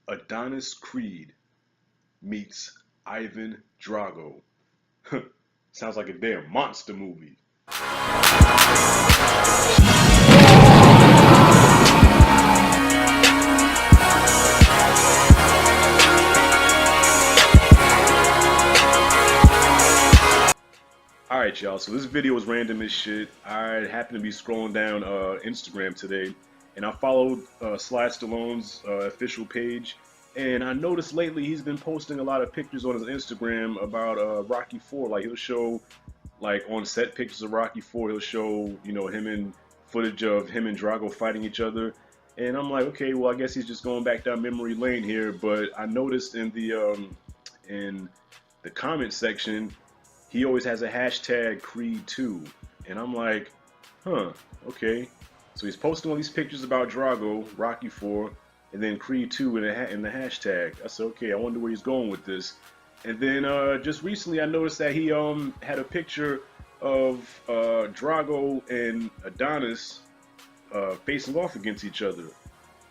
Adonis Creed meets Ivan Drago. Sounds like a damn monster movie. Alright, y'all, so this video was random as shit. I happened to be scrolling down Instagram today, and I followed Sly Stallone's official page, and I noticed lately he's been posting a lot of pictures on his Instagram about Rocky 4. Like, he'll show, like, on set pictures of Rocky 4, he'll show, him and footage of him and Drago fighting each other. And I'm like, okay, well, I guess he's just going back down memory lane here, but I noticed in the comment section, he always has a hashtag Creed2, and I'm like, huh, okay. So he's posting all these pictures about Drago, Rocky 4, and then Creed2 in the hashtag. I said, okay, I wonder where he's going with this. And then just recently, I noticed that he had a picture of Drago and Adonis facing off against each other,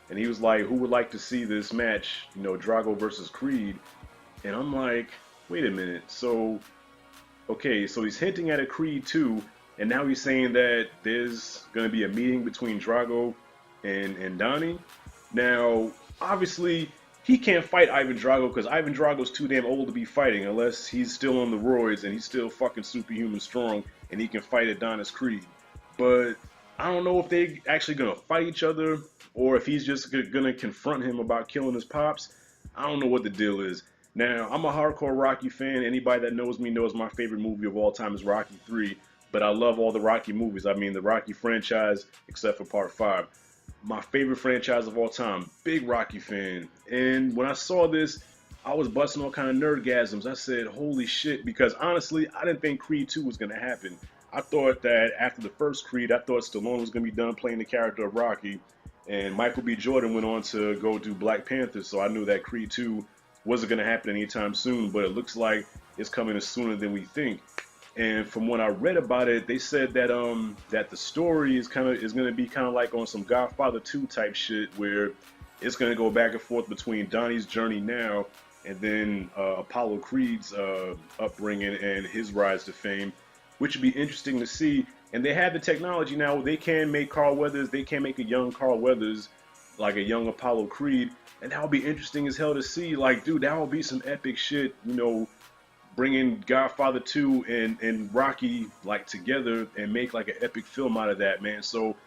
and he was like, who would like to see this match? Drago versus Creed. And I'm like, wait a minute, so. Okay, so he's hinting at a Creed 2, and now he's saying that there's going to be a meeting between Drago and Donnie. Now, obviously, he can't fight Ivan Drago because Ivan Drago's too damn old to be fighting unless he's still on the roids and he's still fucking superhuman strong and he can fight Adonis Creed. But I don't know if they actually going to fight each other or if he's just going to confront him about killing his pops. I don't know what the deal is. Now, I'm a hardcore Rocky fan. Anybody that knows me knows my favorite movie of all time is Rocky 3, but I love all the Rocky movies. I mean, the Rocky franchise, except for Part 5. My favorite franchise of all time. Big Rocky fan. And when I saw this, I was busting all kind of nerdgasms. I said, holy shit, because honestly, I didn't think Creed 2 was going to happen. I thought that after the first Creed, I thought Stallone was going to be done playing the character of Rocky, and Michael B. Jordan went on to go do Black Panther, so I knew that Creed 2 wasn't going to happen anytime soon, but it looks like it's coming sooner than we think. And from what I read about it, they said that that the story is going to be kind of like on some Godfather 2 type shit, where it's going to go back and forth between Donnie's journey now and then Apollo Creed's upbringing and his rise to fame, which would be interesting to see. And they have the technology now; they can make Carl Weathers, they can make a young Carl Weathers, like a young Apollo Creed. And that would be interesting as hell to see. Like, dude, that would be some epic shit, bringing Godfather 2 and Rocky, like, together and make, like, an epic film out of that, man. So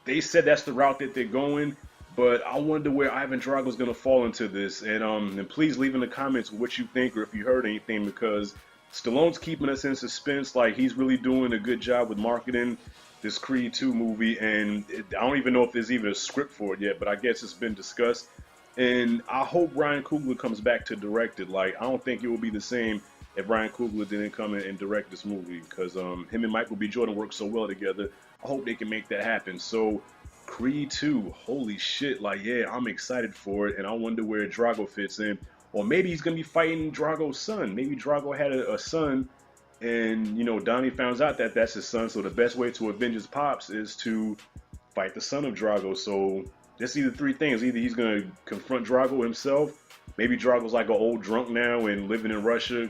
they said that's the route that they're going, but I wonder where Ivan Drago's going to fall into this. And please leave in the comments what you think or if you heard anything, because Stallone's keeping us in suspense. Like, he's really doing a good job with marketing this Creed 2 movie, and I don't even know if there's even a script for it yet, but I guess it's been discussed. And I hope Ryan Coogler comes back to direct it. Like, I don't think it will be the same if Ryan Coogler didn't come in and direct this movie, because him and Michael B. Jordan work so well together. I hope they can make that happen. So, Creed 2, holy shit, like, yeah, I'm excited for it, and I wonder where Drago fits in. Or maybe he's going to be fighting Drago's son. Maybe Drago had a son, and, Donnie finds out that that's his son, so the best way to avenge his pops is to fight the son of Drago. So that's either three things. Either he's going to confront Drago himself. Maybe Drago's like an old drunk now and living in Russia,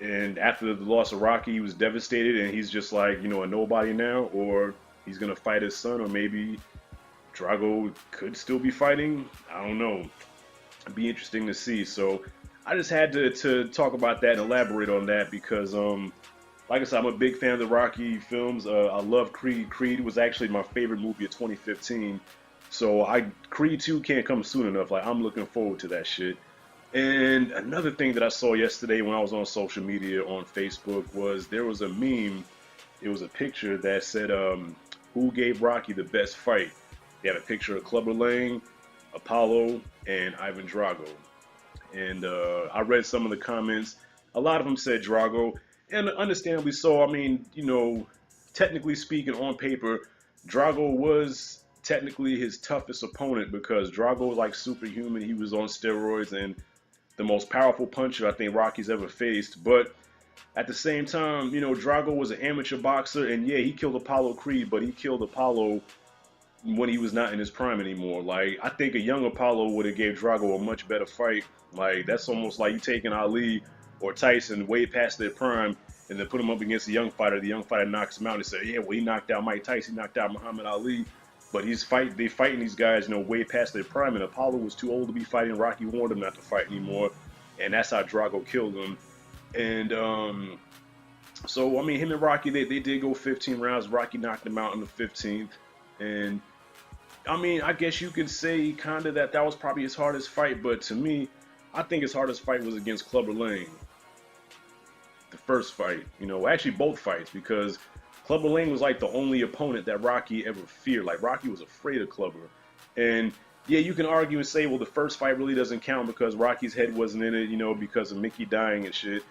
and after the loss of Rocky, he was devastated and he's just like, a nobody now. Or he's going to fight his son, or maybe Drago could still be fighting. I don't know. It'd be interesting to see. So I just had to talk about that and elaborate on that because, like I said, I'm a big fan of the Rocky films. I love Creed. Creed was actually my favorite movie of 2015. So Creed 2 can't come soon enough. Like, I'm looking forward to that shit. And another thing that I saw yesterday when I was on social media on Facebook was there was a meme. It was a picture that said, who gave Rocky the best fight? They had a picture of Clubber Lang, Apollo, and Ivan Drago. And I read some of the comments. A lot of them said Drago. And understandably so. I mean, technically speaking, on paper, Drago was technically his toughest opponent because Drago was like superhuman. He was on steroids and the most powerful puncher I think Rocky's ever faced. But at the same time, Drago was an amateur boxer, and yeah, he killed Apollo Creed, but he killed Apollo when he was not in his prime anymore. Like, I think a young Apollo would have gave Drago a much better fight. Like, that's almost like you taking Ali or Tyson way past their prime and then put him up against a young fighter. The young fighter knocks him out and say, yeah, well, he knocked out Mike Tyson, he knocked out Muhammad Ali. But they fighting these guys, way past their prime. And Apollo was too old to be fighting. Rocky warned him not to fight anymore, and that's how Drago killed him. And so I mean, him and Rocky, they did go 15 rounds. Rocky knocked him out in the 15th, and I mean, I guess you could say kind of that was probably his hardest fight. But to me, I think his hardest fight was against Clubber Lang. The first fight, actually both fights, because Clubber Lang was like the only opponent that Rocky ever feared. Like, Rocky was afraid of Clubber. And yeah, you can argue and say, well, the first fight really doesn't count because Rocky's head wasn't in it, because of Mickey dying and shit.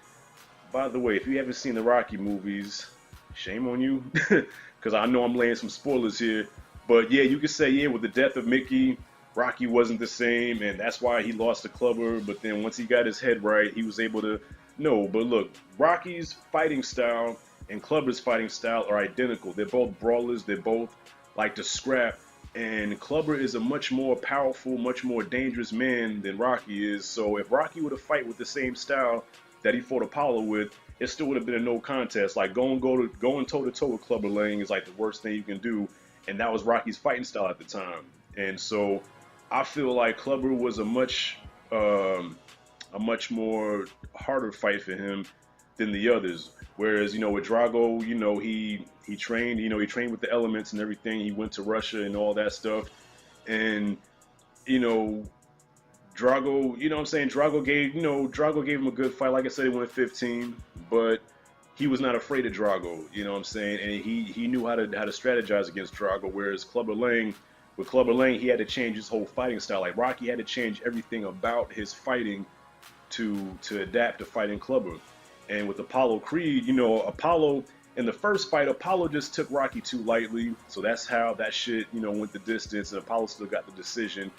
By the way, if you haven't seen the Rocky movies, shame on you, because I know I'm laying some spoilers here. But yeah, you could say, yeah, with the death of Mickey, Rocky wasn't the same, and that's why he lost to Clubber. But then once he got his head right, he was able to. No, but look, Rocky's fighting style and Clubber's fighting style are identical. They're both brawlers. They both like to scrap. And Clubber is a much more powerful, much more dangerous man than Rocky is. So if Rocky were to fight with the same style that he fought Apollo with, it still would have been a no contest. Like, going toe to toe with Clubber Lang is like the worst thing you can do. And that was Rocky's fighting style at the time. And so I feel like Clubber was a much more harder fight for him than the others. Whereas, with Drago, he trained, he trained with the elements and everything. He went to Russia and all that stuff. And, Drago, Drago gave him a good fight. Like I said, he went 15, but he was not afraid of Drago, and he knew how to strategize against Drago. Whereas with Clubber Lang, he had to change his whole fighting style. Like, Rocky had to change everything about his fighting to adapt to fighting Clubber. And with Apollo Creed, Apollo, in the first fight, Apollo just took Rocky too lightly. So that's how that shit, went the distance, and Apollo still got the decision.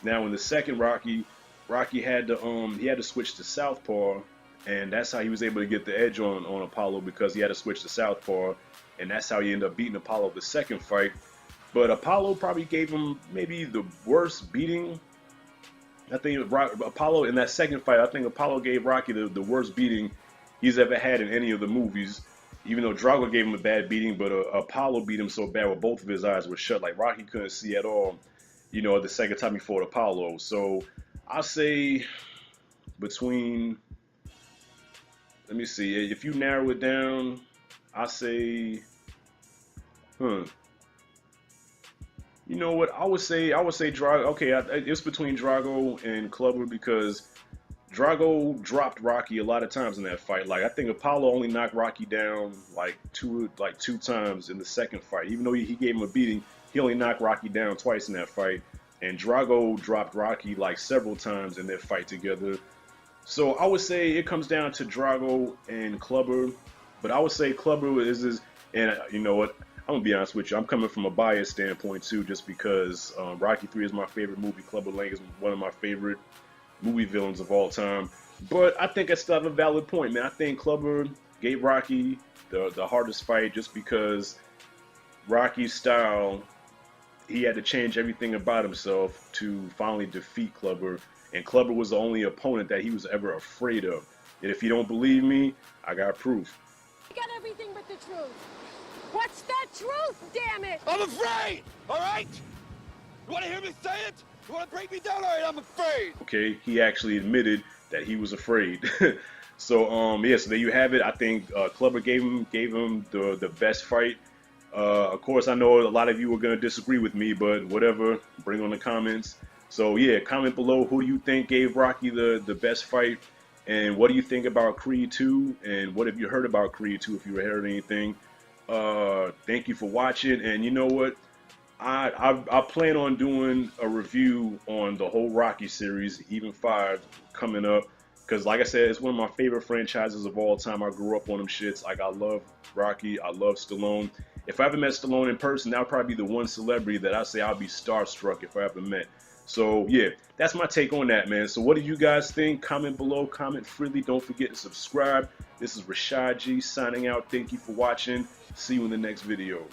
Now in the second Rocky had to switch to southpaw, and that's how he was able to get the edge on Apollo, because he had to switch to southpaw, and that's how he ended up beating Apollo the second fight. But Apollo probably gave him maybe the worst beating. I think Apollo in that second fight, I think Apollo gave Rocky the worst beating he's ever had in any of the movies. Even though Drago gave him a bad beating, but Apollo beat him so bad where both of his eyes were shut. Like, Rocky couldn't see at all, the second time he fought Apollo. So I'll say between, let me see, if you narrow it down, I say, you know what? I would say Drago. Okay, it's between Drago and Clubber, because Drago dropped Rocky a lot of times in that fight. Like, I think Apollo only knocked Rocky down like two times in the second fight. Even though he gave him a beating, he only knocked Rocky down twice in that fight. And Drago dropped Rocky like several times in their fight together. So I would say it comes down to Drago and Clubber. But I would say Clubber is and you know what? I'm gonna be honest with you. I'm coming from a biased standpoint too, just because Rocky 3 is my favorite movie. Clubber Lang is one of my favorite movie villains of all time. But I think I still have a valid point, man. I think Clubber gave Rocky the hardest fight just because Rocky's style, he had to change everything about himself to finally defeat Clubber. And Clubber was the only opponent that he was ever afraid of. And if you don't believe me, I got proof. I got everything but the truth. What's that truth, damn it? I'm afraid, all right? You want to hear me say it? You want to break me down? All right, I'm afraid. Okay, he actually admitted that he was afraid. So, yeah, so there you have it. I think Clubber gave him the best fight. Of course, I know a lot of you are going to disagree with me, but whatever, bring on the comments. So, yeah, comment below who you think gave Rocky the best fight, and what do you think about Creed 2, and what have you heard about Creed 2 if you heard anything. Thank you for watching, and you know what? I plan on doing a review on the whole Rocky series, even 5, coming up. Because like I said, it's one of my favorite franchises of all time. I grew up on them shits. Like, I love Rocky. I love Stallone. If I ever met Stallone in person, that would probably be the one celebrity that I say I'll be starstruck if I ever met. So, yeah, that's my take on that, man. So what do you guys think? Comment below. Comment freely. Don't forget to subscribe. This is Rashad G signing out. Thank you for watching. See you in the next video.